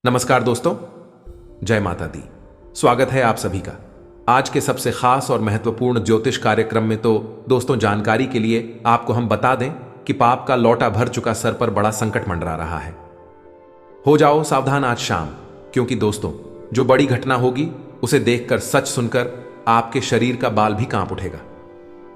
नमस्कार दोस्तों, जय माता दी। स्वागत है आप सभी का आज के सबसे खास और महत्वपूर्ण ज्योतिष कार्यक्रम में। तो दोस्तों, जानकारी के लिए आपको हम बता दें कि पाप का लौटा भर चुका सर पर बड़ा संकट मंडरा रहा है। हो जाओ सावधान आज शाम, क्योंकि दोस्तों जो बड़ी घटना होगी उसे देखकर, सच सुनकर आपके शरीर का बाल भी कांप उठेगा।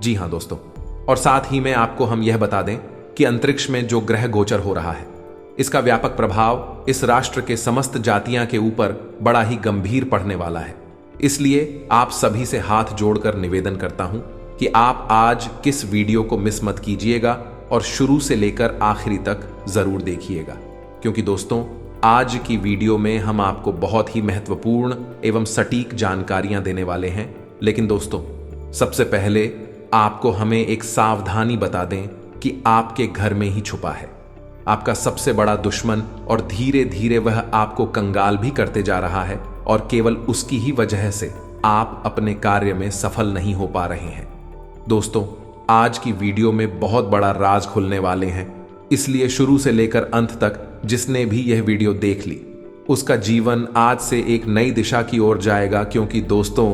जी हां दोस्तों, और साथ ही में आपको हम यह बता दें कि अंतरिक्ष में जो ग्रह गोचर हो रहा है, इसका व्यापक प्रभाव इस राष्ट्र के समस्त जातियां के ऊपर बड़ा ही गंभीर पड़ने वाला है। इसलिए आप सभी से हाथ जोड़कर निवेदन करता हूं कि आप आज किस वीडियो को मिस मत कीजिएगा और शुरू से लेकर आखिरी तक जरूर देखिएगा, क्योंकि दोस्तों आज की वीडियो में हम आपको बहुत ही महत्वपूर्ण एवं सटीक जानकारियां देने वाले हैं। लेकिन दोस्तों, सबसे पहले आपको हमें एक सावधानी बता दें कि आपके घर में ही छुपा है आपका सबसे बड़ा दुश्मन, और धीरे धीरे वह आपको कंगाल भी करते जा रहा है, और केवल उसकी ही वजह से आप अपने कार्य में सफल नहीं हो पा रहे हैं। दोस्तों, आज की वीडियो में बहुत बड़ा राज खुलने वाले हैं, इसलिए शुरू से लेकर अंत तक जिसने भी यह वीडियो देख ली, उसका जीवन आज से एक नई दिशा की ओर जाएगा। क्योंकि दोस्तों,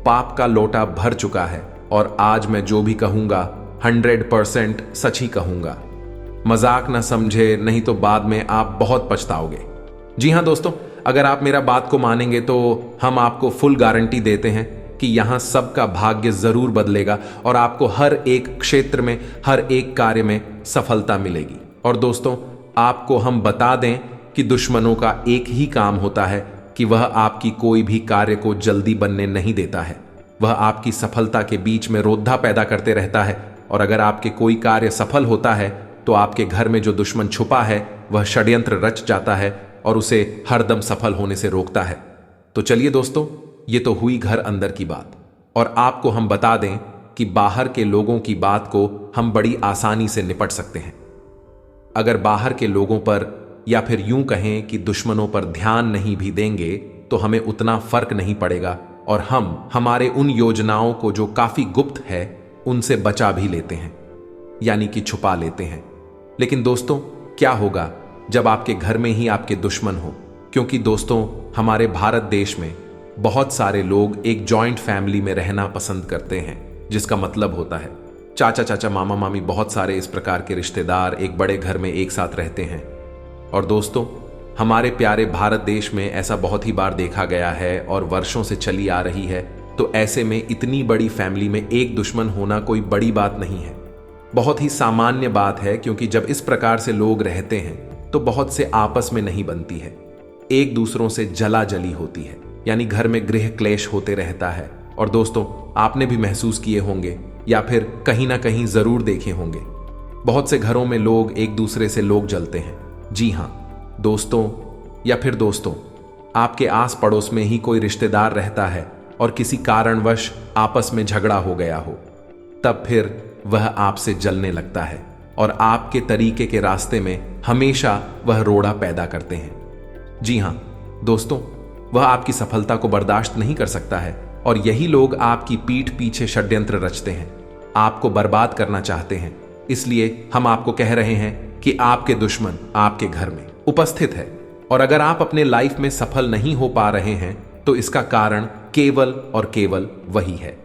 पाप का लोटा भर चुका है, और आज मैं जो भी कहूंगा 100% सच ही कहूंगा। मजाक ना समझे, नहीं तो बाद में आप बहुत पछताओगे। जी हां दोस्तों, अगर आप मेरा बात को मानेंगे तो हम आपको फुल गारंटी देते हैं कि यहां सबका भाग्य जरूर बदलेगा और आपको हर एक क्षेत्र में, हर एक कार्य में सफलता मिलेगी। और दोस्तों, आपको हम बता दें कि दुश्मनों का एक ही काम होता है कि वह आपकी कोई भी कार्य को जल्दी बनने नहीं देता है। वह आपकी सफलता के बीच में रोधा पैदा करते रहता है, और अगर आपके कोई कार्य सफल होता है तो आपके घर में जो दुश्मन छुपा है वह षड्यंत्र रच जाता है और उसे हरदम सफल होने से रोकता है। तो चलिए दोस्तों, ये तो हुई घर अंदर की बात, और आपको हम बता दें कि बाहर के लोगों की बात को हम बड़ी आसानी से निपट सकते हैं। अगर बाहर के लोगों पर, या फिर यूं कहें कि दुश्मनों पर ध्यान नहीं भी देंगे तो हमें उतना फर्क नहीं पड़ेगा, और हम हमारे उन योजनाओं को जो काफी गुप्त है उनसे बचा भी लेते हैं, यानी कि छुपा लेते हैं। लेकिन दोस्तों, क्या होगा जब आपके घर में ही आपके दुश्मन हो? क्योंकि दोस्तों, हमारे भारत देश में बहुत सारे लोग एक जॉइंट फैमिली में रहना पसंद करते हैं, जिसका मतलब होता है चाचा चाचा, मामा मामी, बहुत सारे इस प्रकार के रिश्तेदार एक बड़े घर में एक साथ रहते हैं। और दोस्तों, हमारे प्यारे भारत देश में ऐसा बहुत ही बार देखा गया है और वर्षों से चली आ रही है। तो ऐसे में इतनी बड़ी फैमिली में एक दुश्मन होना कोई बड़ी बात नहीं है, बहुत ही सामान्य बात है। क्योंकि जब इस प्रकार से लोग रहते हैं तो बहुत से आपस में नहीं बनती है, एक दूसरों से जला जली होती है, यानी घर में गृह क्लेश होते रहता है। और दोस्तों, आपने भी महसूस किए होंगे या फिर कहीं ना कहीं जरूर देखे होंगे, बहुत से घरों में लोग एक दूसरे से लोग जलते हैं। जी हां दोस्तों, या फिर दोस्तों, आपके आस पड़ोस में ही कोई रिश्तेदार रहता है और किसी कारणवश आपस में झगड़ा हो गया हो, तब फिर वह आपसे जलने लगता है और आपके तरीके के रास्ते में हमेशा वह रोड़ा पैदा करते हैं। जी हां दोस्तों, वह आपकी सफलता को बर्दाश्त नहीं कर सकता है, और यही लोग आपकी पीठ पीछे षड्यंत्र रचते हैं, आपको बर्बाद करना चाहते हैं। इसलिए हम आपको कह रहे हैं कि आपके दुश्मन आपके घर में उपस्थित है, और अगर आप अपने लाइफ में सफल नहीं हो पा रहे हैं तो इसका कारण केवल और केवल वही है।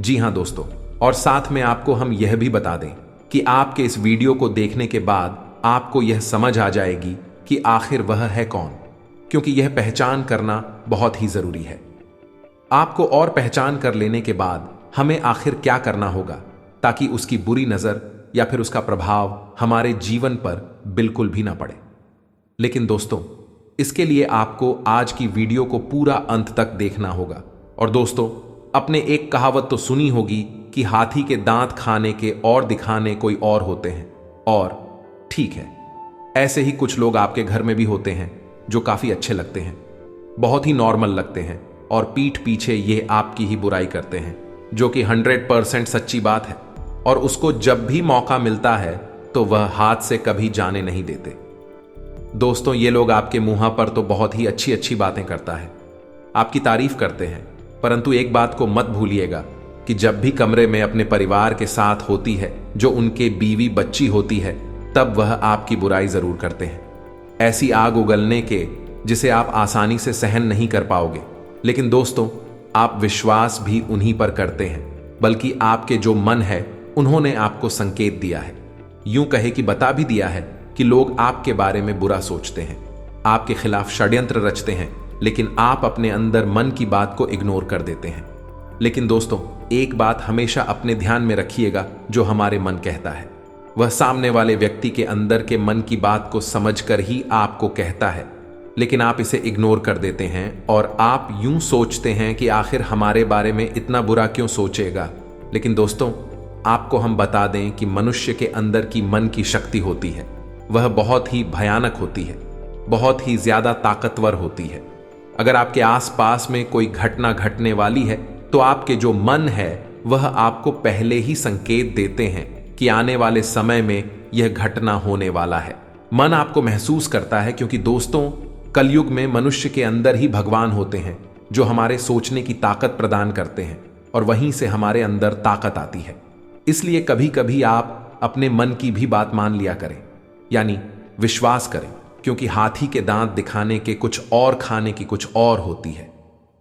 जी हां दोस्तों, और साथ में आपको हम यह भी बता दें कि आपके इस वीडियो को देखने के बाद आपको यह समझ आ जाएगी कि आखिर वह है कौन, क्योंकि यह पहचान करना बहुत ही जरूरी है। आपको और पहचान कर लेने के बाद हमें आखिर क्या करना होगा ताकि उसकी बुरी नजर या फिर उसका प्रभाव हमारे जीवन पर बिल्कुल भी ना पड़े। लेकिन दोस्तों, इसके लिए आपको आज की वीडियो को पूरा अंत तक देखना होगा। और दोस्तों, अपने एक कहावत तो सुनी होगी कि हाथी के दांत खाने के और दिखाने कोई और होते हैं। और ठीक है, ऐसे ही कुछ लोग आपके घर में भी होते हैं जो काफी अच्छे लगते हैं, बहुत ही नॉर्मल लगते हैं, और पीठ पीछे ये आपकी ही बुराई करते हैं, जो कि 100% सच्ची बात है। और उसको जब भी मौका मिलता है तो वह हाथ से कभी जाने नहीं देते। दोस्तों, ये लोग आपके मुंह पर तो बहुत ही अच्छी अच्छी बातें करता है, आपकी तारीफ करते हैं, परंतु एक बात को मत भूलिएगा कि जब भी कमरे में अपने परिवार के साथ होती है, जो उनके बीवी बच्ची होती है, तब वह आपकी बुराई जरूर करते हैं। ऐसी आग उगलने के जिसे आप आसानी से सहन नहीं कर पाओगे। लेकिन दोस्तों, आप विश्वास भी उन्हीं पर करते हैं, बल्कि आपके जो मन है उन्होंने आपको संकेत दिया है। यूं कहे कि बता भी दिया है कि लोग आपके बारे में बुरा सोचते हैं, आपके खिलाफ षड्यंत्र रचते हैं, लेकिन आप अपने अंदर मन की बात को इग्नोर कर देते हैं। लेकिन दोस्तों, एक बात हमेशा अपने ध्यान में रखिएगा, जो हमारे मन कहता है वह सामने वाले व्यक्ति के अंदर के मन की बात को समझकर ही आपको कहता है, लेकिन आप इसे इग्नोर कर देते हैं और आप यूं सोचते हैं कि आखिर हमारे बारे में इतना बुरा क्यों सोचेगा। लेकिन दोस्तों, आपको हम बता दें कि मनुष्य के अंदर की मन की शक्ति होती है, वह बहुत ही भयानक होती है, बहुत ही ज्यादा ताकतवर होती है। अगर आपके आसपास में कोई घटना घटने वाली है तो आपके जो मन है वह आपको पहले ही संकेत देते हैं कि आने वाले समय में यह घटना होने वाला है। मन आपको महसूस करता है, क्योंकि दोस्तों, कलयुग में मनुष्य के अंदर ही भगवान होते हैं जो हमारे सोचने की ताकत प्रदान करते हैं और वहीं से हमारे अंदर ताकत आती है। इसलिए कभी कभी आप अपने मन की भी बात मान लिया करें, यानी विश्वास करें, क्योंकि हाथी के दांत दिखाने के कुछ और खाने की कुछ और होती है।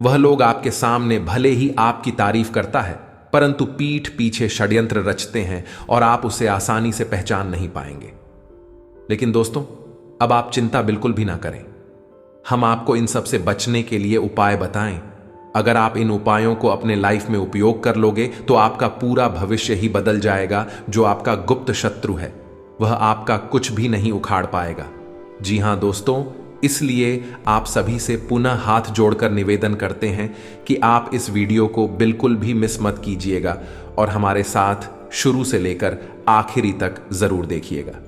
वह लोग आपके सामने भले ही आपकी तारीफ करता है, परंतु पीठ पीछे षड्यंत्र रचते हैं और आप उसे आसानी से पहचान नहीं पाएंगे। लेकिन दोस्तों, अब आप चिंता बिल्कुल भी ना करें। हम आपको इन सब से बचने के लिए उपाय बताएं। अगर आप इन उपायों को अपने लाइफ में उपयोग कर लोगे तो आपका पूरा भविष्य ही बदल जाएगा। जो आपका गुप्त शत्रु है वह आपका कुछ भी नहीं उखाड़ पाएगा। जी हां दोस्तों, इसलिए आप सभी से पुनः हाथ जोड़कर निवेदन करते हैं कि आप इस वीडियो को बिल्कुल भी मिस मत कीजिएगा और हमारे साथ शुरू से लेकर आखिरी तक जरूर देखिएगा।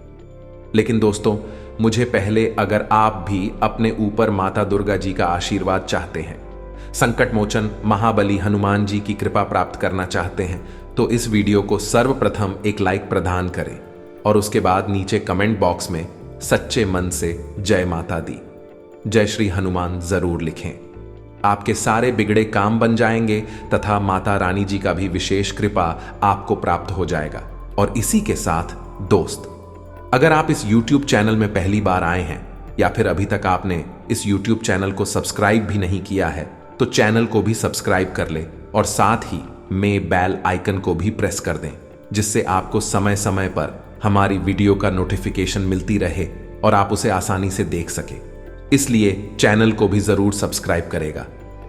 लेकिन दोस्तों, मुझे पहले, अगर आप भी अपने ऊपर माता दुर्गा जी का आशीर्वाद चाहते हैं, संकट मोचन महाबली हनुमान जी की कृपा प्राप्त करना चाहते हैं, तो इस वीडियो को सर्वप्रथम एक लाइक प्रदान करें और उसके बाद नीचे कमेंट बॉक्स में सच्चे मन से जय माता दी, जय श्री हनुमान जरूर लिखें। आपके सारे बिगड़े काम बन जाएंगे तथा माता रानी जी का भी विशेष कृपा आपको प्राप्त हो जाएगा। और इसी के साथ दोस्त, अगर आप इस YouTube चैनल में पहली बार आए हैं या फिर अभी तक आपने इस YouTube चैनल को सब्सक्राइब भी नहीं किया है, तो चैनल को भी सब्सक्राइब कर ले और साथ ही में बेल आइकन को भी प्रेस कर दें, जिससे आपको समय समय पर हमारी वीडियो का नोटिफिकेशन मिलती रहे और आप उसे आसानी से देख सके। इसलिए चैनल को भी जरूर सब्सक्राइब करेगा।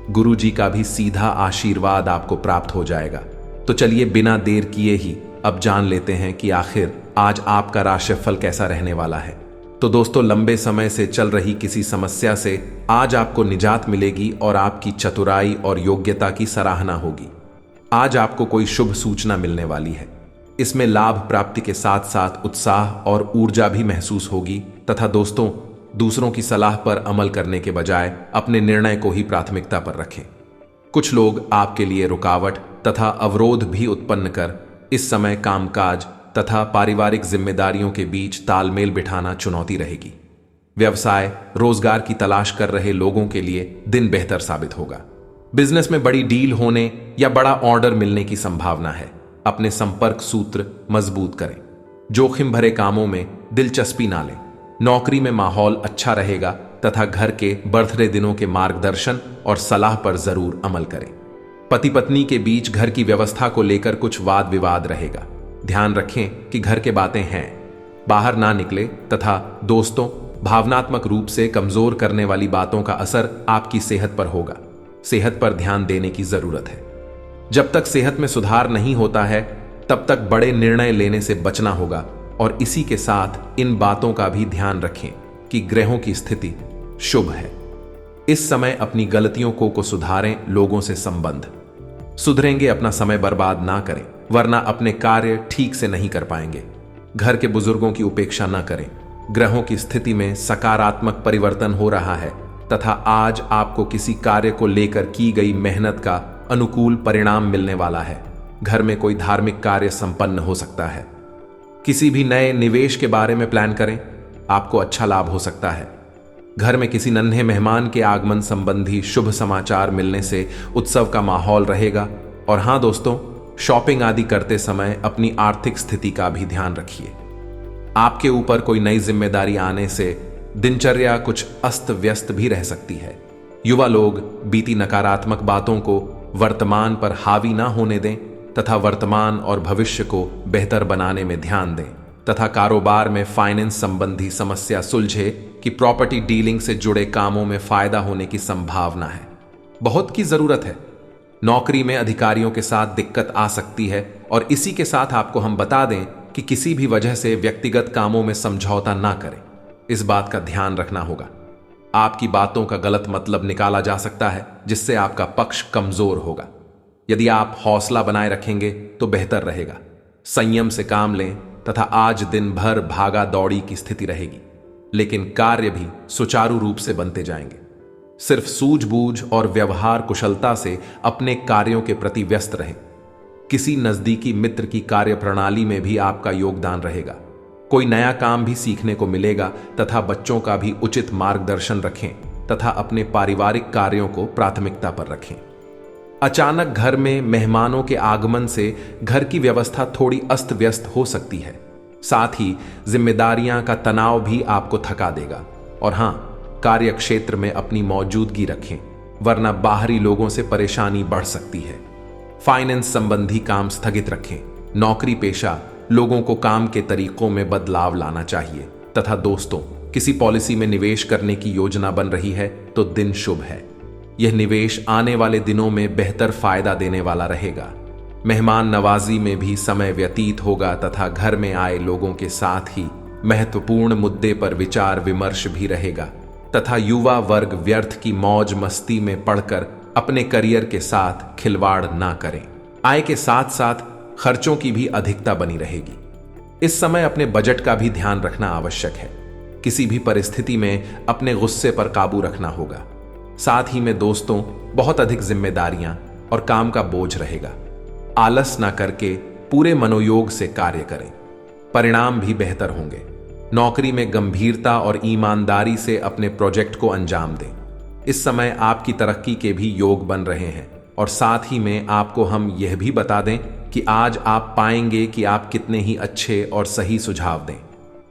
गुरु जी का भी सीधा आशीर्वाद आपको प्राप्त हो जाएगा। तो चलिए बिना देर किए ही अब जान लेते हैं कि आखिर आज आपका राशिफल कैसा रहने वाला है। तो दोस्तों, लंबे समय से चल रही किसी समस्या से आज आपको निजात मिलेगी और आपकी चतुराई और योग्यता की सराहना होगी। आज आपको कोई शुभ सूचना मिलने वाली है। इसमें लाभ प्राप्ति के साथ साथ उत्साह और ऊर्जा भी महसूस होगी तथा दोस्तों, दूसरों की सलाह पर अमल करने के बजाय अपने निर्णय को ही प्राथमिकता पर रखें। कुछ लोग आपके लिए रुकावट तथा अवरोध भी उत्पन्न कर इस समय कामकाज तथा पारिवारिक जिम्मेदारियों के बीच तालमेल बिठाना चुनौती रहेगी। व्यवसाय, रोजगार की तलाश कर रहे लोगों के लिए दिन बेहतर साबित होगा। बिजनेस में बड़ी डील होने या बड़ा ऑर्डर मिलने की संभावना है। अपने संपर्क सूत्र मजबूत करें। जोखिम भरे कामों में दिलचस्पी ना लें। नौकरी में माहौल अच्छा रहेगा तथा घर के बर्थडे दिनों के मार्गदर्शन और सलाह पर जरूर अमल करें। पति पत्नी के बीच घर की व्यवस्था को लेकर कुछ वाद विवाद रहेगा। ध्यान रखें कि घर के बातें हैं, बाहर ना निकले तथा दोस्तों, भावनात्मक रूप से कमजोर करने वाली बातों का असर आपकी सेहत पर होगा। सेहत पर ध्यान देने की जरूरत है। जब तक सेहत में सुधार नहीं होता है तब तक बड़े निर्णय लेने से बचना होगा। और इसी के साथ इन बातों का भी ध्यान रखें कि ग्रहों की स्थिति शुभ है। इस समय अपनी गलतियों को सुधारें। लोगों से संबंध सुधरेंगे। अपना समय बर्बाद ना करें, वरना अपने कार्य ठीक से नहीं कर पाएंगे। घर के बुजुर्गों की उपेक्षा ना करें। ग्रहों की स्थिति में सकारात्मक परिवर्तन हो रहा है तथा आज आपको किसी कार्य को लेकर की गई मेहनत का अनुकूल परिणाम मिलने वाला है। घर में कोई धार्मिक कार्य संपन्न हो सकता है। किसी भी नए निवेश के बारे में प्लान करें, आपको अच्छा लाभ हो सकता है। घर में किसी नन्हे मेहमान के आगमन संबंधी शुभ समाचार मिलने से उत्सव का माहौल रहेगा। और हां दोस्तों, शॉपिंग आदि करते समय अपनी आर्थिक स्थिति का भी ध्यान रखिए। आपके ऊपर कोई नई जिम्मेदारी आने से दिनचर्या कुछ अस्त व्यस्त भी रह सकती है। युवा लोग बीती नकारात्मक बातों को वर्तमान पर हावी ना होने दें तथा वर्तमान और भविष्य को बेहतर बनाने में ध्यान दें तथा कारोबार में फाइनेंस संबंधी समस्या सुलझे कि प्रॉपर्टी डीलिंग से जुड़े कामों में फायदा होने की संभावना है। बहुत की जरूरत है। नौकरी में अधिकारियों के साथ दिक्कत आ सकती है और इसी के साथ आपको हम बता दें कि किसी भी वजह से व्यक्तिगत कामों में समझौता ना करें। इस बात का ध्यान रखना होगा। आपकी बातों का गलत मतलब निकाला जा सकता है जिससे आपका पक्ष कमजोर होगा। यदि आप हौसला बनाए रखेंगे तो बेहतर रहेगा। संयम से काम लें तथा आज दिन भर भागा दौड़ी की स्थिति रहेगी, लेकिन कार्य भी सुचारू रूप से बनते जाएंगे। सिर्फ सूझबूझ और व्यवहार कुशलता से अपने कार्यों के प्रति व्यस्त रहें। किसी नजदीकी मित्र की कार्य प्रणाली में भी आपका योगदान रहेगा। कोई नया काम भी सीखने को मिलेगा तथा बच्चों का भी उचित मार्गदर्शन रखें तथा अपने पारिवारिक कार्यों को प्राथमिकता पर रखें। अचानक घर में मेहमानों के आगमन से घर की व्यवस्था थोड़ी अस्त व्यस्त हो सकती है। साथ ही जिम्मेदारियां का तनाव भी आपको थका देगा। और हां, कार्य क्षेत्र में अपनी मौजूदगी रखें, वरना बाहरी लोगों से परेशानी बढ़ सकती है। फाइनेंस संबंधी काम स्थगित रखें। नौकरी पेशा लोगों को काम के तरीकों में बदलाव लाना चाहिए तथा दोस्तों, किसी पॉलिसी में निवेश करने की योजना बन रही है तो दिन शुभ है। यह निवेश आने वाले दिनों में बेहतर फायदा देने वाला रहेगा। मेहमान नवाजी में भी समय व्यतीत होगा तथा घर में आए लोगों के साथ ही महत्वपूर्ण मुद्दे पर विचार विमर्श भी रहेगा तथा युवा वर्ग व्यर्थ की मौज मस्ती में पड़कर अपने करियर के साथ खिलवाड़ ना करें। आय के साथ साथ खर्चों की भी अधिकता बनी रहेगी। इस समय अपने बजट का भी ध्यान रखना आवश्यक है। किसी भी परिस्थिति में अपने गुस्से पर काबू रखना होगा। साथ ही में दोस्तों, बहुत अधिक जिम्मेदारियां और काम का बोझ रहेगा। आलस ना करके पूरे मनोयोग से कार्य करें, परिणाम भी बेहतर होंगे। नौकरी में गंभीरता और ईमानदारी से अपने प्रोजेक्ट को अंजाम दें। इस समय आपकी तरक्की के भी योग बन रहे हैं और साथ ही में आपको हम यह भी बता दें कि आज आप पाएंगे कि आप कितने ही अच्छे और सही सुझाव दें।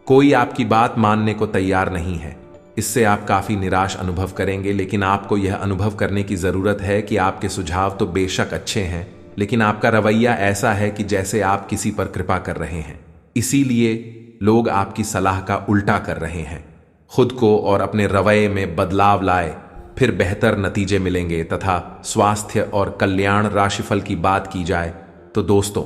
कोई आपकी बात मानने को तैयार नहीं है। इससे आप काफी निराश अनुभव करेंगे, लेकिन आपको यह अनुभव करने की जरूरत है कि आपके सुझाव तो बेशक अच्छे हैं, लेकिन आपका रवैया ऐसा है कि जैसे आप किसी पर कृपा कर रहे हैं। इसीलिए लोग आपकी सलाह का उल्टा कर रहे हैं। खुद को और अपने रवैये में बदलाव लाए, फिर बेहतर नतीजे मिलेंगे। तथा स्वास्थ्य और कल्याण राशिफल की बात की जाए तो दोस्तों,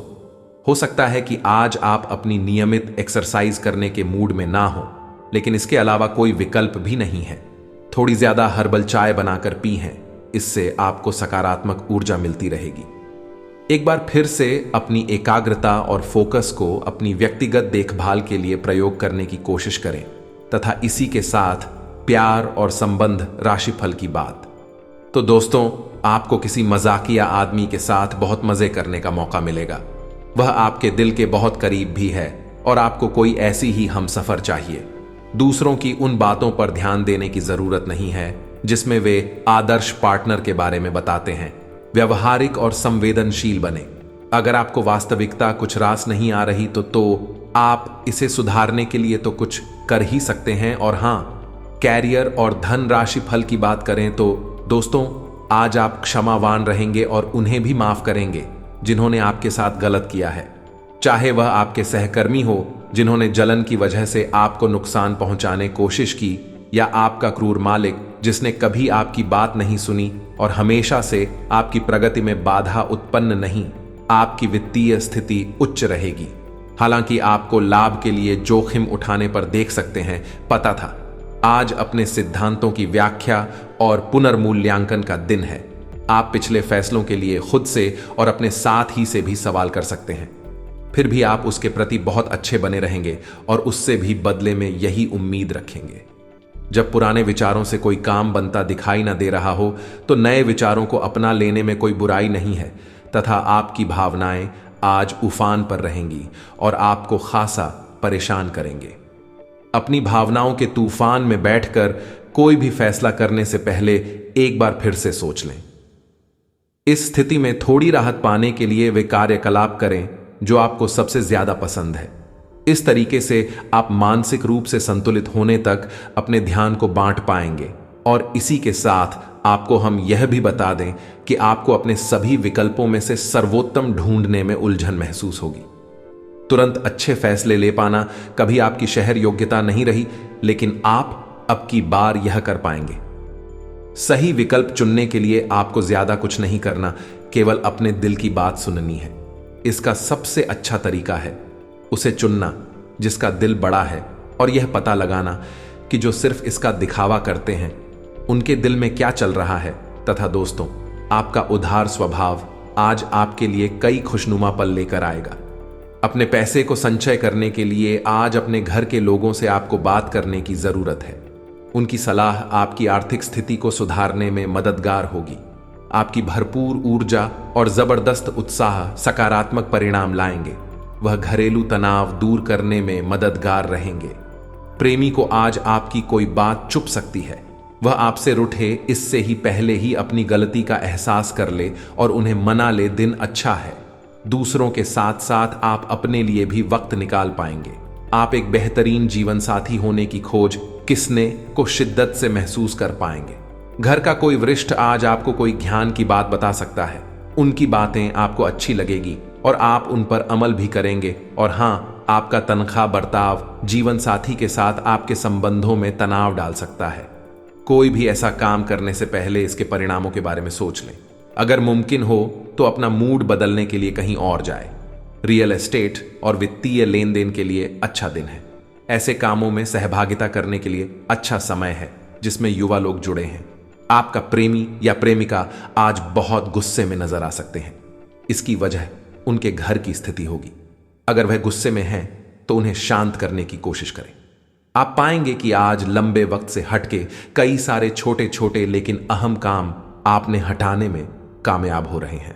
हो सकता है कि आज आप अपनी नियमित एक्सरसाइज करने के मूड में ना हो, लेकिन इसके अलावा कोई विकल्प भी नहीं है। थोड़ी ज्यादा हर्बल चाय बनाकर पी हैं, इससे आपको सकारात्मक ऊर्जा मिलती रहेगी। एक बार फिर से अपनी एकाग्रता और फोकस को अपनी व्यक्तिगत देखभाल के लिए प्रयोग करने की कोशिश करें तथा इसी के साथ प्यार और संबंध राशिफल की बात। तो दोस्तों, आपको किसी मजाकिया आदमी के साथ बहुत मजे करने का मौका मिलेगा। वह आपके दिल के बहुत करीब भी है और आपको कोई ऐसी ही हमसफर चाहिए। दूसरों की उन बातों पर ध्यान देने की जरूरत नहीं है जिसमें वे आदर्श पार्टनर के बारे में बताते हैं। व्यवहारिक और संवेदनशील बने। अगर आपको वास्तविकता कुछ रास नहीं आ रही तो आप इसे सुधारने के लिए तो कुछ कर ही सकते हैं। और हां, कैरियर और धन राशि फल की बात करें तो दोस्तों, आज आप क्षमावान रहेंगे और उन्हें भी माफ करेंगे जिन्होंने आपके साथ गलत किया है। चाहे वह आपके सहकर्मी हो जिन्होंने जलन की वजह से आपको नुकसान पहुंचाने कोशिश की, या आपका क्रूर मालिक जिसने कभी आपकी बात नहीं सुनी और हमेशा से आपकी प्रगति में बाधा उत्पन्न नहीं। आपकी वित्तीय स्थिति उच्च रहेगी। हालांकि आपको लाभ के लिए जोखिम उठाने पर देख सकते हैं, पता था। आज अपने सिद्धांतों की व्याख्या और पुनर्मूल्यांकन का दिन है। आप पिछले फैसलों के लिए खुद से और अपने साथ ही से भी सवाल कर सकते हैं। फिर भी आप उसके प्रति बहुत अच्छे बने रहेंगे और उससे भी बदले में यही उम्मीद रखेंगे। जब पुराने विचारों से कोई काम बनता दिखाई न दे रहा हो तो नए विचारों को अपना लेने में कोई बुराई नहीं है तथा आपकी भावनाएं आज उफान पर रहेंगी और आपको खासा परेशान करेंगे। अपनी भावनाओं के तूफान में बैठकर कोई भी फैसला करने से पहले एक बार फिर से सोच लें। इस स्थिति में थोड़ी राहत पाने के लिए वे कार्यकलाप करें जो आपको सबसे ज्यादा पसंद है। इस तरीके से आप मानसिक रूप से संतुलित होने तक अपने ध्यान को बांट पाएंगे। और इसी के साथ आपको हम यह भी बता दें कि आपको अपने सभी विकल्पों में से सर्वोत्तम ढूंढने में उलझन महसूस होगी। तुरंत अच्छे फैसले ले पाना कभी आपकी शहर योग्यता नहीं रही, लेकिन आप अब की बार यह कर पाएंगे। सही विकल्प चुनने के लिए आपको ज्यादा कुछ नहीं करना, केवल अपने दिल की बात सुननी है। इसका सबसे अच्छा तरीका है उसे चुनना जिसका दिल बड़ा है, और यह पता लगाना कि जो सिर्फ इसका दिखावा करते हैं उनके दिल में क्या चल रहा है। तथा दोस्तों, आपका उदार स्वभाव आज आपके लिए कई खुशनुमा पल लेकर आएगा। अपने पैसे को संचय करने के लिए आज अपने घर के लोगों से आपको बात करने की जरूरत है। उनकी सलाह आपकी आर्थिक स्थिति को सुधारने में मददगार होगी। आपकी भरपूर ऊर्जा और जबरदस्त उत्साह सकारात्मक परिणाम लाएंगे। वह घरेलू तनाव दूर करने में मददगार रहेंगे। प्रेमी को आज आपकी कोई बात चुप सकती है। वह आपसे रूठे इससे ही पहले ही अपनी गलती का एहसास कर ले और उन्हें मना ले। दिन अच्छा है। दूसरों के साथ साथ आप अपने लिए भी वक्त निकाल पाएंगे। आप एक बेहतरीन जीवन साथी होने की खोज किसने को शिद्दत से महसूस कर पाएंगे। घर का कोई वरिष्ठ आज आपको कोई ज्ञान की बात बता सकता है। उनकी बातें आपको अच्छी लगेगी और आप उन पर अमल भी करेंगे। और हाँ, आपका तनख्वाह बर्ताव जीवन साथी के साथ आपके संबंधों में तनाव डाल सकता है। कोई भी ऐसा काम करने से पहले इसके परिणामों के बारे में सोच लें। अगर मुमकिन हो तो अपना मूड बदलने के लिए कहीं और जाए। रियल एस्टेट और वित्तीय लेन देन के लिए अच्छा दिन है। ऐसे कामों में सहभागिता करने के लिए अच्छा समय है जिसमें युवा लोग जुड़े हैं। आपका प्रेमी या प्रेमिका आज बहुत गुस्से में नजर आ सकते हैं। इसकी वजह उनके घर की स्थिति होगी। अगर वह गुस्से में हैं तो उन्हें शांत करने की कोशिश करें। आप पाएंगे कि आज लंबे वक्त से हटके कई सारे छोटे छोटे लेकिन अहम काम आपने हटाने में कामयाब हो रहे हैं।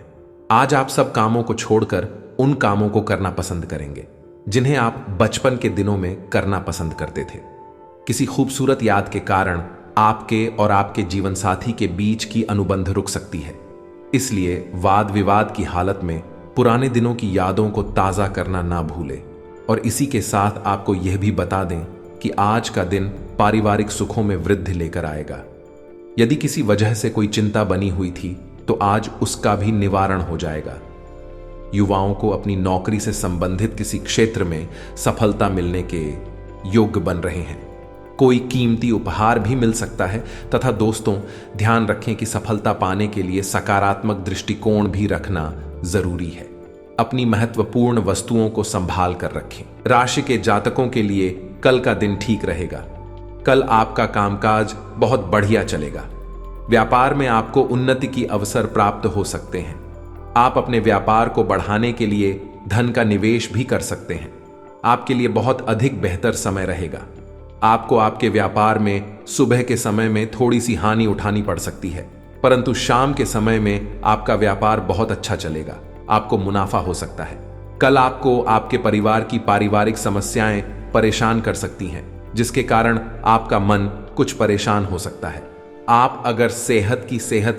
आज आप सब कामों को छोड़कर उन कामों को करना पसंद करेंगे जिन्हें आप बचपन के दिनों में करना पसंद करते थे। किसी खूबसूरत याद के कारण आपके और आपके जीवन साथी के बीच की अनुबंध रुक सकती है। इसलिए वाद विवाद की हालत में पुराने दिनों की यादों को ताजा करना ना भूलें। और इसी के साथ आपको यह भी बता दें कि आज का दिन पारिवारिक सुखों में वृद्धि लेकर आएगा। यदि किसी वजह से कोई चिंता बनी हुई थी तो आज उसका भी निवारण हो जाएगा। युवाओं को अपनी नौकरी से संबंधित किसी क्षेत्र में सफलता मिलने के योग्य बन रहे हैं। कोई कीमती उपहार भी मिल सकता है। तथा दोस्तों, ध्यान रखें कि सफलता पाने के लिए सकारात्मक दृष्टिकोण भी रखना जरूरी है। अपनी महत्वपूर्ण वस्तुओं को संभाल कर रखें। राशि के जातकों के लिए कल का दिन ठीक रहेगा। कल आपका कामकाज बहुत बढ़िया चलेगा। व्यापार में आपको उन्नति की अवसर प्राप्त हो सकते हैं। आप अपने व्यापार को बढ़ाने के लिए धन का निवेश भी कर सकते हैं। आपके लिए बहुत अधिक बेहतर समय रहेगा। आपको आपके व्यापार में सुबह के समय में थोड़ी सी हानि उठानी पड़ सकती है, परंतु शाम के समय में आपका व्यापार बहुत अच्छा चलेगा। आपको मुनाफा हो सकता है। कल आपको आपके परिवार की पारिवारिक समस्याएं परेशान कर सकती हैं, जिसके कारण आपका मन कुछ परेशान हो सकता है। आप अगर सेहत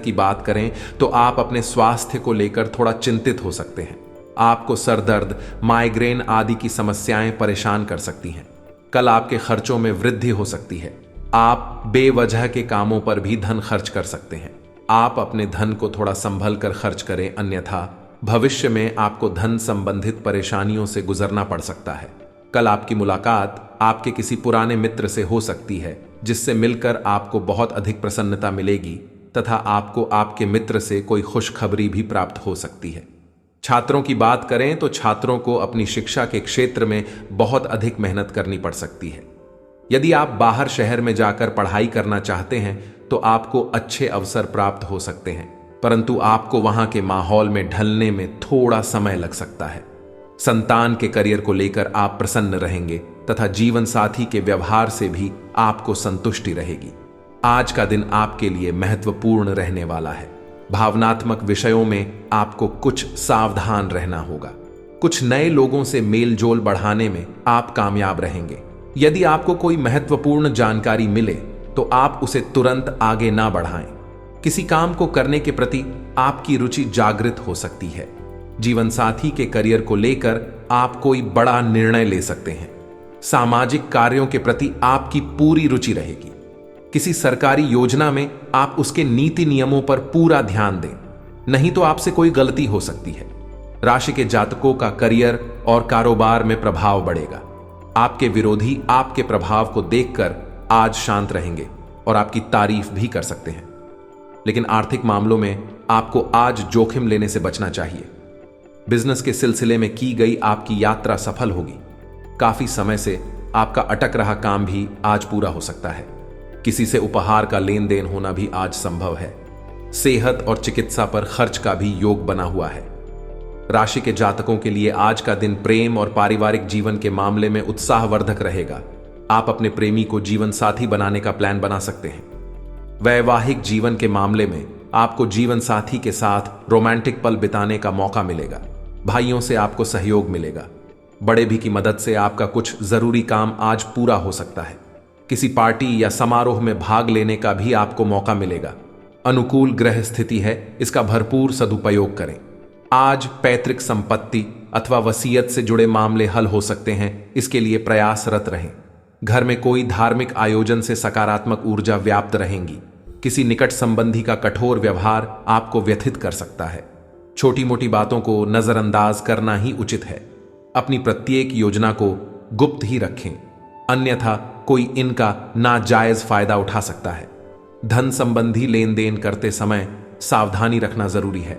की बात करें तो आप अपने स्वास्थ्य को लेकर थोड़ा चिंतित हो सकते हैं। आपको सर दर्द, माइग्रेन आदि की समस्याएं परेशान कर सकती हैं। कल आपके खर्चों में वृद्धि हो सकती है। आप बेवजह के कामों पर भी धन खर्च कर सकते हैं। आप अपने धन को थोड़ा संभल कर खर्च करें, अन्यथा भविष्य में आपको धन संबंधित परेशानियों से गुजरना पड़ सकता है। कल आपकी मुलाकात आपके किसी पुराने मित्र से हो सकती है, जिससे मिलकर आपको बहुत अधिक प्रसन्नता मिलेगी तथा आपको आपके मित्र से कोई खुशखबरी भी प्राप्त हो सकती है। छात्रों की बात करें तो छात्रों को अपनी शिक्षा के क्षेत्र में बहुत अधिक मेहनत करनी पड़ सकती है। यदि आप बाहर शहर में जाकर पढ़ाई करना चाहते हैं तो आपको अच्छे अवसर प्राप्त हो सकते हैं, परंतु आपको वहां के माहौल में ढलने में थोड़ा समय लग सकता है। संतान के करियर को लेकर आप प्रसन्न रहेंगे तथा जीवन साथी के व्यवहार से भी आपको संतुष्टि रहेगी। आज का दिन आपके लिए महत्वपूर्ण रहने वाला है। भावनात्मक विषयों में आपको कुछ सावधान रहना होगा। कुछ नए लोगों से मेल जोल बढ़ाने में आप कामयाब रहेंगे। यदि आपको कोई महत्वपूर्ण जानकारी मिले तो आप उसे तुरंत आगे ना बढ़ाएं। किसी काम को करने के प्रति आपकी रुचि जागृत हो सकती है। जीवन साथी के करियर को लेकर आप कोई बड़ा निर्णय ले सकते हैं। सामाजिक कार्यों के प्रति आपकी पूरी रुचि रहेगी। किसी सरकारी योजना में आप उसके नीति नियमों पर पूरा ध्यान दें, नहीं तो आपसे कोई गलती हो सकती है। राशि के जातकों का करियर और कारोबार में प्रभाव बढ़ेगा। आपके विरोधी आपके प्रभाव को देखकर आज शांत रहेंगे और आपकी तारीफ भी कर सकते हैं। लेकिन आर्थिक मामलों में आपको आज जोखिम लेने से बचना चाहिए। बिजनेस के सिलसिले में की गई आपकी यात्रा सफल होगी। काफी समय से आपका अटक रहा काम भी आज पूरा हो सकता है। किसी से उपहार का लेन देन होना भी आज संभव है। सेहत और चिकित्सा पर खर्च का भी योग बना हुआ है। राशि के जातकों के लिए आज का दिन प्रेम और पारिवारिक जीवन के मामले में उत्साहवर्धक रहेगा। आप अपने प्रेमी को जीवन साथी बनाने का प्लान बना सकते हैं। वैवाहिक जीवन के मामले में आपको जीवन साथी के साथ रोमांटिक पल बिताने का मौका मिलेगा। भाइयों से आपको सहयोग मिलेगा। बड़े भी की मदद से आपका कुछ जरूरी काम आज पूरा हो सकता है। किसी पार्टी या समारोह में भाग लेने का भी आपको मौका मिलेगा। अनुकूल ग्रह स्थिति है, इसका भरपूर सदुपयोग करें। आज पैतृक संपत्ति अथवा वसीयत से जुड़े मामले हल हो सकते हैं, इसके लिए प्रयासरत रहें। घर में कोई धार्मिक आयोजन से सकारात्मक ऊर्जा व्याप्त रहेंगी। किसी निकट संबंधी का कठोर व्यवहार आपको व्यथित कर सकता है। छोटी मोटी बातों को नजरअंदाज करना ही उचित है। अपनी प्रत्येक योजना को गुप्त ही रखें, अन्यथा कोई इनका नाजायज फायदा उठा सकता है। धन संबंधी लेन देन करते समय सावधानी रखना जरूरी है।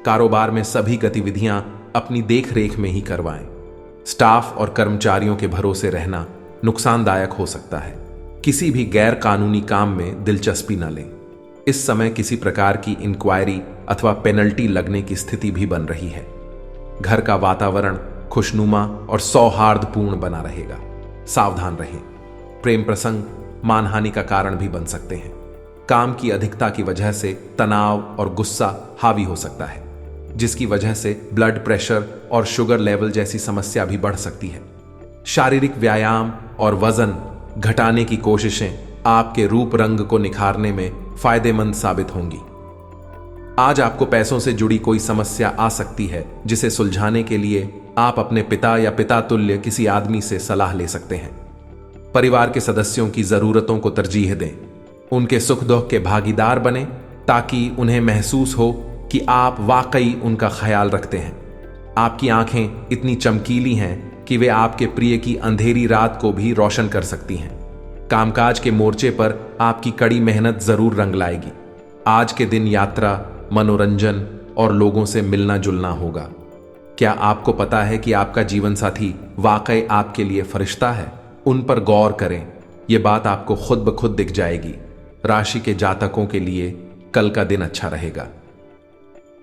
कारोबार में सभी गतिविधियां अपनी देखरेख में ही करवाएं। स्टाफ और कर्मचारियों के भरोसे रहना नुकसानदायक हो सकता है। किसी भी गैर कानूनी काम में दिलचस्पी न लें। इस समय किसी प्रकार की इंक्वायरी अथवा पेनल्टी लगने की स्थिति भी बन रही है। घर का वातावरण खुशनुमा और सौहार्दपूर्ण बना रहेगा। सावधान रहें। प्रेम प्रसंग मानहानि का कारण भी बन सकते हैं। काम की अधिकता की वजह से तनाव और गुस्सा हावी हो सकता है, जिसकी वजह से ब्लड प्रेशर और शुगर लेवल जैसी समस्या भी बढ़ सकती है। शारीरिक व्यायाम और वजन घटाने की कोशिशें आपके रूप रंग को निखारने में फायदेमंद साबित होंगी। आज आपको पैसों से जुड़ी कोई समस्या आ सकती है, जिसे सुलझाने के लिए आप अपने पिता या पिता तुल्य किसी आदमी से सलाह ले सकते हैं। परिवार के सदस्यों की जरूरतों को तरजीह दें। उनके सुख दुख के भागीदार बने, ताकि उन्हें महसूस हो कि आप वाकई उनका ख्याल रखते हैं। आपकी आंखें इतनी चमकीली हैं कि वे आपके प्रिय की अंधेरी रात को भी रोशन कर सकती हैं। कामकाज के मोर्चे पर आपकी कड़ी मेहनत जरूर रंग लाएगी। आज के दिन यात्रा, मनोरंजन और लोगों से मिलना जुलना होगा। क्या आपको पता है कि आपका जीवन साथी वाकई आपके लिए फरिश्ता है? उन पर गौर करें, यह बात आपको खुद ब खुद दिख जाएगी। राशि के जातकों के लिए कल का दिन अच्छा रहेगा।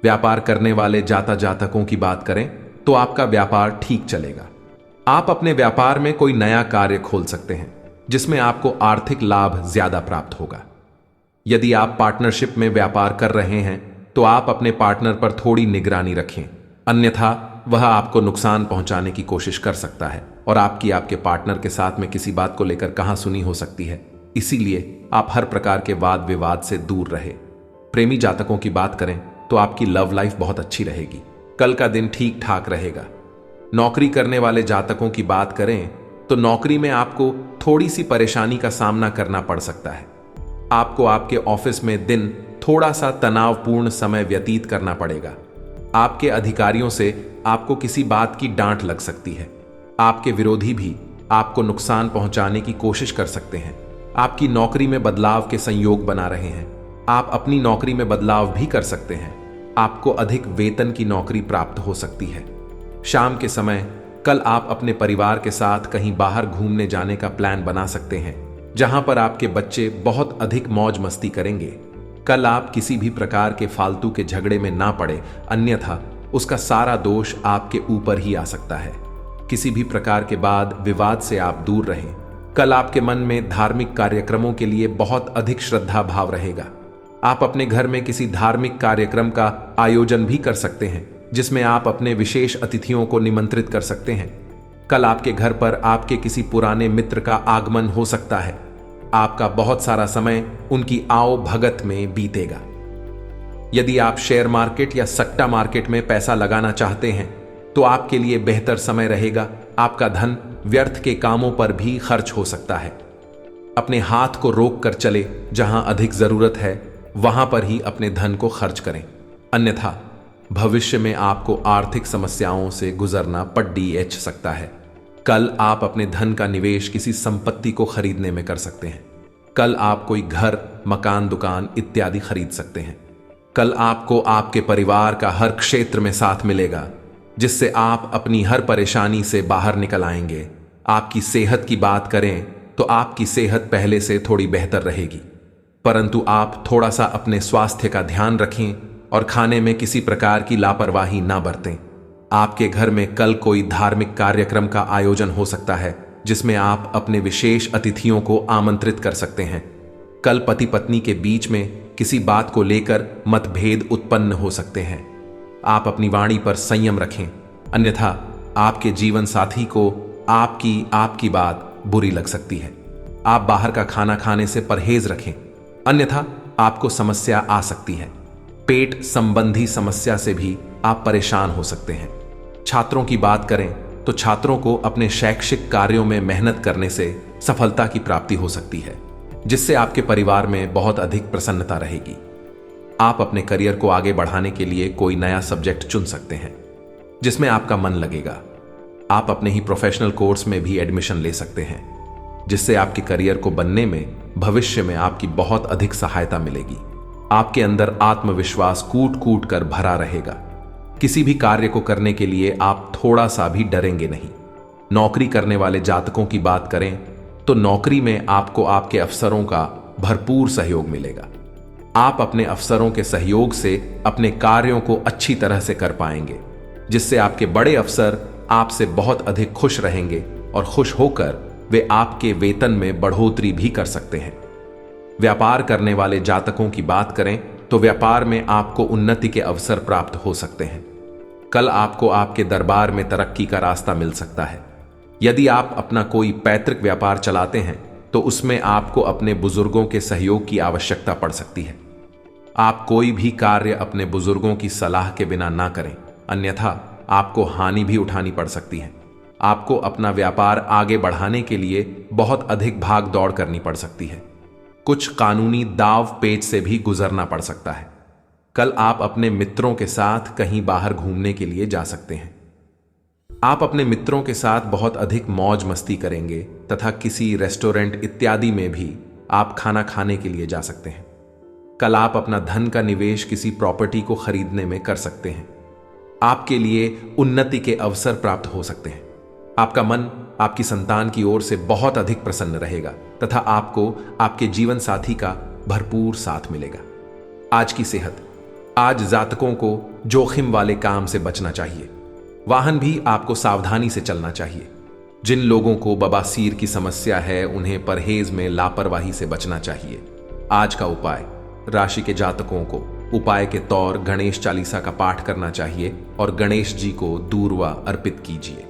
व्यापार करने वाले जातकों की बात करें तो आपका व्यापार ठीक चलेगा। आप अपने व्यापार में कोई नया कार्य खोल सकते हैं, जिसमें आपको आर्थिक लाभ ज्यादा प्राप्त होगा। यदि आप पार्टनरशिप में व्यापार कर रहे हैं तो आप अपने पार्टनर पर थोड़ी निगरानी रखें, अन्यथा वह आपको नुकसान पहुंचाने की कोशिश कर सकता है और आपके पार्टनर के साथ में किसी बात को लेकर कहां सुनी हो सकती है। इसीलिए आप हर प्रकार के वाद विवाद से दूर रहे। प्रेमी जातकों की बात करें तो आपकी लव लाइफ बहुत अच्छी रहेगी। कल का दिन ठीक ठाक रहेगा। नौकरी करने वाले जातकों की बात करें तो नौकरी में आपको थोड़ी सी परेशानी का सामना करना पड़ सकता है। आपको आपके ऑफिस में दिन थोड़ा सा तनावपूर्ण समय व्यतीत करना पड़ेगा। आपके अधिकारियों से आपको किसी बात की डांट लग सकती है। आपके विरोधी भी आपको नुकसान पहुंचाने की कोशिश कर सकते हैं। आपकी नौकरी में बदलाव के संयोग बना रहे हैं। आप अपनी नौकरी में बदलाव भी कर सकते हैं। आपको अधिक वेतन की नौकरी प्राप्त हो सकती है। शाम के समय कल आप अपने परिवार के साथ कहीं बाहर घूमने जाने का प्लान बना सकते हैं, जहां पर आपके बच्चे बहुत अधिक मौज मस्ती करेंगे। कल आप किसी भी प्रकार के फालतू के झगड़े में ना पड़े, अन्यथा उसका सारा दोष आपके ऊपर ही आ सकता है। किसी भी प्रकार के वाद विवाद से आप दूर रहें। कल आपके मन में धार्मिक कार्यक्रमों के लिए बहुत अधिक श्रद्धा भाव रहेगा। आप अपने घर में किसी धार्मिक कार्यक्रम का आयोजन भी कर सकते हैं, जिसमें आप अपने विशेष अतिथियों को निमंत्रित कर सकते हैं। कल आपके घर पर आपके किसी पुराने मित्र का आगमन हो सकता है। आपका बहुत सारा समय उनकी आओ भगत में बीतेगा। यदि आप शेयर मार्केट या सट्टा मार्केट में पैसा लगाना चाहते हैं तो आपके लिए बेहतर समय रहेगा। आपका धन व्यर्थ के कामों पर भी खर्च हो सकता है। अपने हाथ को रोक कर चले, जहां अधिक जरूरत है वहां पर ही अपने धन को खर्च करें, अन्यथा भविष्य में आपको आर्थिक समस्याओं से गुजरना पड़ सकता है। कल आप अपने धन का निवेश किसी संपत्ति को खरीदने में कर सकते हैं। कल आप कोई घर, मकान, दुकान इत्यादि खरीद सकते हैं। कल आपको आपके परिवार का हर क्षेत्र में साथ मिलेगा, जिससे आप अपनी हर परेशानी से बाहर निकल आएंगे। आपकी सेहत की बात करें तो आपकी सेहत पहले से थोड़ी बेहतर रहेगी, परंतु आप थोड़ा सा अपने स्वास्थ्य का ध्यान रखें और खाने में किसी प्रकार की लापरवाही ना बरतें। आपके घर में कल कोई धार्मिक कार्यक्रम का आयोजन हो सकता है, जिसमें आप अपने विशेष अतिथियों को आमंत्रित कर सकते हैं। कल पति पत्नी के बीच में किसी बात को लेकर मतभेद उत्पन्न हो सकते हैं। आप अपनी वाणी पर संयम रखें, अन्यथा आपके जीवन साथी को आपकी बात बुरी लग सकती है। आप बाहर का खाना खाने से परहेज रखें, अन्यथा आपको समस्या आ सकती है। पेट संबंधी समस्या से भी आप परेशान हो सकते हैं। छात्रों की बात करें तो छात्रों को अपने शैक्षिक कार्यों में मेहनत करने से सफलता की प्राप्ति हो सकती है, जिससे आपके परिवार में बहुत अधिक प्रसन्नता रहेगी। आप अपने करियर को आगे बढ़ाने के लिए कोई नया सब्जेक्ट चुन सकते हैं, जिसमें आपका मन लगेगा। आप अपने ही प्रोफेशनल कोर्स में भी एडमिशन ले सकते हैं, जिससे आपके करियर को बनने में भविष्य में आपकी बहुत अधिक सहायता मिलेगी। आपके अंदर आत्मविश्वास कूट कूट कर भरा रहेगा। किसी भी कार्य को करने के लिए आप थोड़ा सा भी डरेंगे नहीं। नौकरी करने वाले जातकों की बात करें तो नौकरी में आपको आपके अफसरों का भरपूर सहयोग मिलेगा। आप अपने अफसरों के सहयोग से अपने कार्यों को अच्छी तरह से कर पाएंगे, जिससे आपके बड़े अफसर आपसे बहुत अधिक खुश रहेंगे और खुश होकर वे आपके वेतन में बढ़ोतरी भी कर सकते हैं। व्यापार करने वाले जातकों की बात करें तो व्यापार में आपको उन्नति के अवसर प्राप्त हो सकते हैं। कल आपको आपके दरबार में तरक्की का रास्ता मिल सकता है। यदि आप अपना कोई पैतृक व्यापार चलाते हैं तो उसमें आपको अपने बुजुर्गों के सहयोग की आवश्यकता पड़ सकती है। आप कोई भी कार्य अपने बुजुर्गों की सलाह के बिना ना करें, अन्यथा आपको हानि भी उठानी पड़ सकती है। आपको अपना व्यापार आगे बढ़ाने के लिए बहुत अधिक भाग दौड़ करनी पड़ सकती है। कुछ कानूनी दाव पेच से भी गुजरना पड़ सकता है। कल आप अपने मित्रों के साथ कहीं बाहर घूमने के लिए जा सकते हैं। आप अपने मित्रों के साथ बहुत अधिक मौज मस्ती करेंगे तथा किसी रेस्टोरेंट इत्यादि में भी आप खाना खाने के लिए जा सकते हैं। कल आप अपना धन का निवेश किसी प्रॉपर्टी को खरीदने में कर सकते हैं। आपके लिए उन्नति के अवसर प्राप्त हो सकते हैं। आपका मन आपकी संतान की ओर से बहुत अधिक प्रसन्न रहेगा तथा आपको आपके जीवन साथी का भरपूर साथ मिलेगा। आज की सेहत। आज जातकों को जोखिम वाले काम से बचना चाहिए। वाहन भी आपको सावधानी से चलना चाहिए। जिन लोगों को बवासीर की समस्या है उन्हें परहेज में लापरवाही से बचना चाहिए। आज का उपाय। राशि के जातकों को उपाय के तौर गणेश चालीसा का पाठ करना चाहिए और गणेश जी को दूर्वा अर्पित कीजिए।